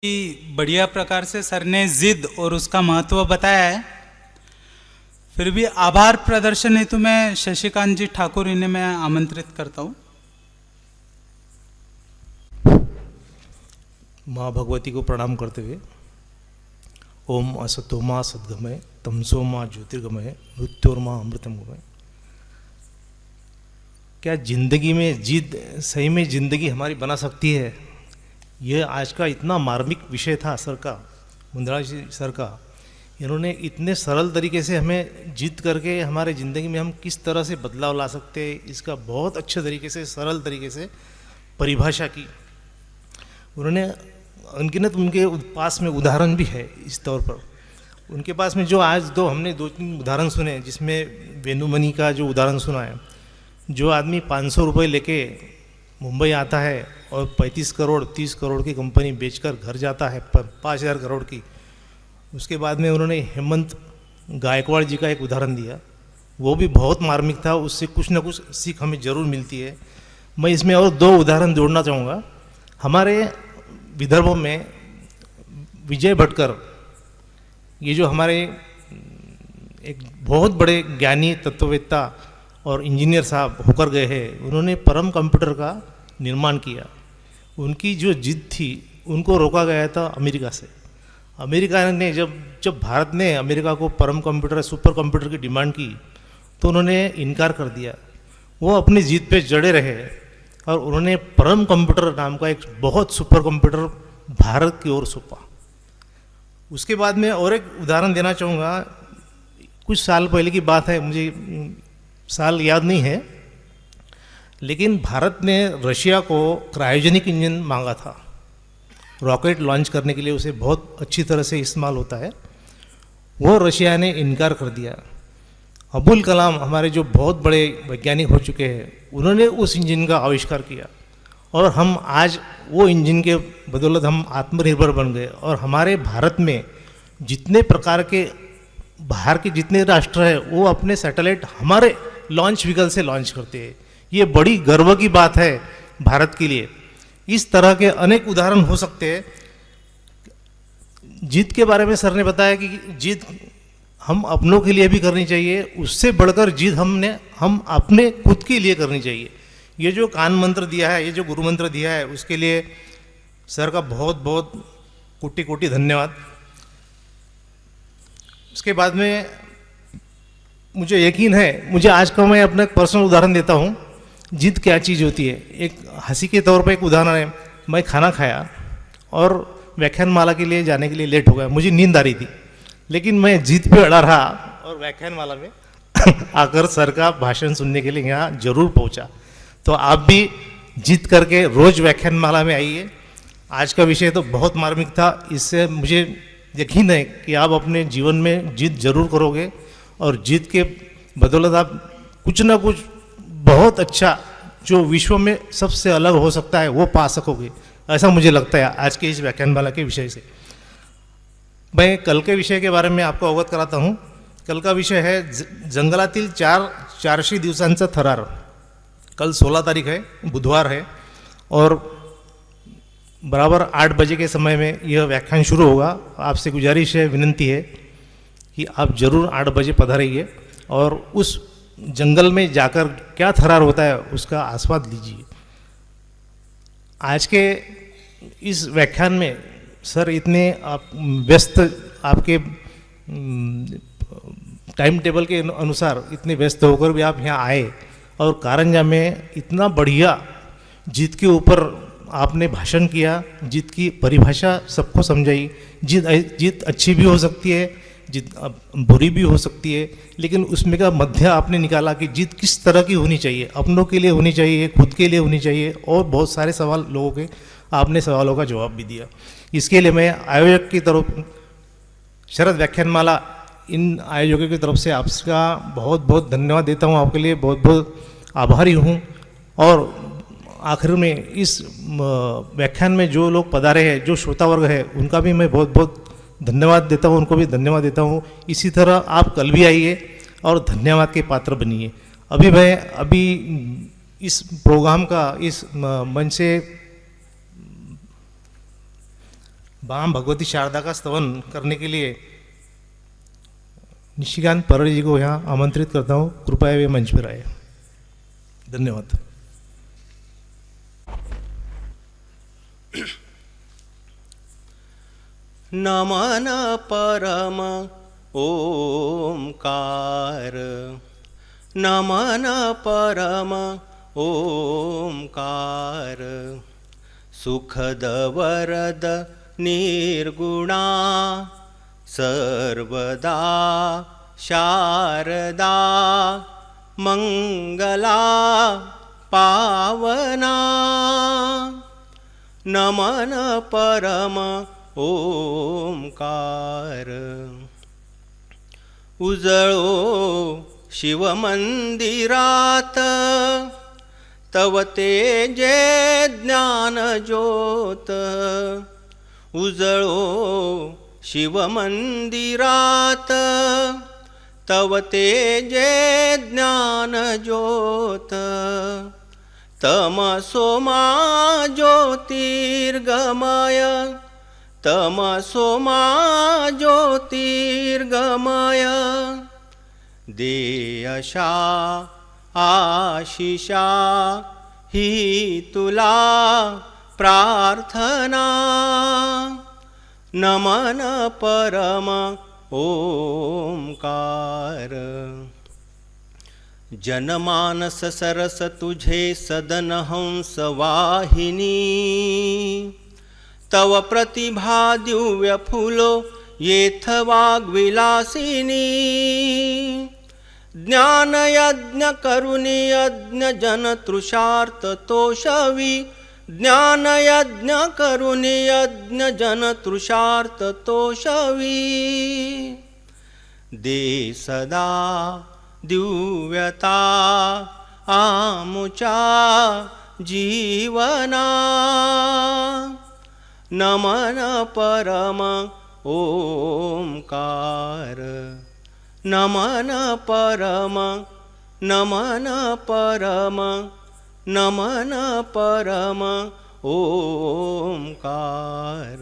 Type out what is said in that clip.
कि बढ़िया प्रकार से सर ने जिद और उसका महत्व बताया है। फिर भी आभार प्रदर्शन हेतु मैं शशिकांत जी ठाकुर इन्हें मैं आमंत्रित करता हूँ। माँ भगवती को प्रणाम करते हुए ओम असतोमा सद्गमय तमसो माँ ज्योतिर्गमय मृत्योर्मा अमृतंगमय। क्या जिंदगी में जिद सही में जिंदगी हमारी बना सकती है? यह आज का इतना मार्मिक विषय था सर का, मुंद्रा जी सर का। इन्होंने इतने सरल तरीके से हमें जिद करके हमारे ज़िंदगी में हम किस तरह से बदलाव ला सकते हैं, इसका बहुत अच्छे तरीके से सरल तरीके से परिभाषा की उन्होंने। अनगिनत उनके पास में उदाहरण भी है इस तौर पर। उनके पास में जो आज हमने दो तीन उदाहरण सुने, जिसमें वेणुमणि का जो उदाहरण सुना है, जो आदमी 500 रुपये लेके मुंबई आता है और 35 करोड़ 30 करोड़ की कंपनी बेचकर घर जाता है 5,000 करोड़ की। उसके बाद में उन्होंने हेमंत गायकवाड़ जी का एक उदाहरण दिया, वो भी बहुत मार्मिक था, उससे कुछ ना कुछ सीख हमें ज़रूर मिलती है। मैं इसमें और दो उदाहरण जोड़ना चाहूँगा। हमारे विदर्भ में विजय भटकर, ये जो हमारे एक बहुत बड़े ज्ञानी तत्ववेत्ता और इंजीनियर साहब होकर गए हैं, उन्होंने परम कंप्यूटर का निर्माण किया। उनकी जो जिद थी, उनको रोका गया था अमेरिका से। अमेरिका ने जब भारत ने अमेरिका को परम कंप्यूटर सुपर कंप्यूटर की डिमांड की, तो उन्होंने इनकार कर दिया। वो अपनी जिद पे जड़े रहे और उन्होंने परम कंप्यूटर नाम का एक बहुत सुपर कंप्यूटर भारत की ओर सौंपा। उसके बाद में और एक उदाहरण देना चाहूँगा। कुछ साल पहले की बात है, मुझे साल याद नहीं है, लेकिन भारत ने रशिया को क्रायोजेनिक इंजन मांगा था। रॉकेट लॉन्च करने के लिए उसे बहुत अच्छी तरह से इस्तेमाल होता है, वो रशिया ने इनकार कर दिया। अब्दुल कलाम हमारे जो बहुत बड़े वैज्ञानिक हो चुके हैं, उन्होंने उस इंजन का आविष्कार किया और हम आज वो इंजन के बदौलत हम आत्मनिर्भर बन गए। और हमारे भारत में जितने प्रकार के बाहर के जितने राष्ट्र हैं, वो अपने सैटेलाइट हमारे लॉन्च व्हीकल से लॉन्च करते हैं। ये बड़ी गर्व की बात है भारत के लिए। इस तरह के अनेक उदाहरण हो सकते हैं। जिद के बारे में सर ने बताया कि जिद हम अपनों के लिए भी करनी चाहिए, उससे बढ़कर जिद हम अपने खुद के लिए करनी चाहिए। ये जो कान मंत्र दिया है, ये जो गुरु मंत्र दिया है, उसके लिए सर का बहुत बहुत कोटि कोटि धन्यवाद। उसके बाद में मुझे यकीन है, मुझे आज का मैं अपना पर्सनल उदाहरण देता हूँ, जिद क्या चीज़ होती है। एक हंसी के तौर पर एक उदाहरण है। मैं खाना खाया और व्याख्यानमाला के लिए जाने के लिए लेट हो गया। मुझे नींद आ रही थी, लेकिन मैं जिद पे अड़ा रहा और व्याख्यानमाला में आकर सर का भाषण सुनने के लिए यहाँ जरूर पहुँचा। तो आप भी जिद करके रोज़ व्याख्यानमाला में आइए। आज का विषय तो बहुत मार्मिक था, इससे मुझे यकीन है कि आप अपने जीवन में जिद जरूर करोगे और जिद के बदौलत आप कुछ ना कुछ बहुत अच्छा, जो विश्व में सबसे अलग हो सकता है, वो पा सकोगे, ऐसा मुझे लगता है आज के इस व्याख्यानमाला के विषय से। मैं कल के विषय के बारे में आपको अवगत कराता हूँ। कल का विषय है जंगलातील 400 दिवसांचा थरार। कल 16 तारीख है, बुधवार है, और बराबर 8 बजे के समय में यह व्याख्यान शुरू होगा। आपसे गुजारिश है, विनंती है कि आप जरूर 8 बजे पधारिए और उस जंगल में जाकर क्या थरार होता है उसका आस्वाद लीजिए। आज के इस व्याख्यान में सर इतने व्यस्त, आपके टाइम टेबल के अनुसार इतने व्यस्त होकर भी आप यहाँ आए और कारंजा में इतना बढ़िया जिद के ऊपर आपने भाषण किया, जिद की परिभाषा सबको समझाई। जिद अच्छी भी हो सकती है, जिद बुरी भी हो सकती है, लेकिन उसमें का मध्य आपने निकाला कि जिद किस तरह की होनी चाहिए, अपनों के लिए होनी चाहिए, खुद के लिए होनी चाहिए, और बहुत सारे सवाल लोगों के आपने सवालों का जवाब भी दिया। इसके लिए मैं आयोजक की तरफ, शरद व्याख्यानमाला इन आयोजकों की तरफ से आपका बहुत बहुत धन्यवाद देता हूँ। आपके लिए बहुत बहुत आभारी हूँ। और आखिर में इस व्याख्यान में जो लोग पधारे हैं, जो श्रोता वर्ग है, उनका भी मैं बहुत बहुत धन्यवाद देता हूँ, उनको भी धन्यवाद देता हूँ। इसी तरह आप कल भी आइए और धन्यवाद के पात्र बनिए। अभी इस प्रोग्राम का, इस मंच से वाम भगवती शारदा का स्तवन करने के लिए निशिकांत परड़ी जी को यहाँ आमंत्रित करता हूँ, कृपया वे मंच पर आए। धन्यवाद। नमन परम ओंकार, नमन परम ओंकार, सुखद वरद निर्गुणा, सर्वदा शारदा, मंगला पावना, नमन परम ओंकार। उजळो शिवमंदिरात तव तेजे ज्ञान ज्योत, उजळो शिवमंदिरात तव तेजे ज्ञान ज्योत, तमसो मा ज्योतिर्गमय, तमसो मा ज्योतिर्गमय, दे अशा आशिषा ही तुला प्रार्थना, नमन परम ओंकार। जनमानस सरस तुझे सदन हंस वाहिनी, तव प्रतिभा दिव्य फुलो येथ वाग्विलासिनी, ज्ञान यज्ञ करुणी यज्ञ जन तृषार्थ तोषवी, ज्ञान यज्ञ करुणी यज्ञ जन तृषार्थ तोषवी, दे सदा दिव्यता आमुचा जीवना, नमन परम ओंकार, नमन परम, नमन परम, नमन परम ओंकार।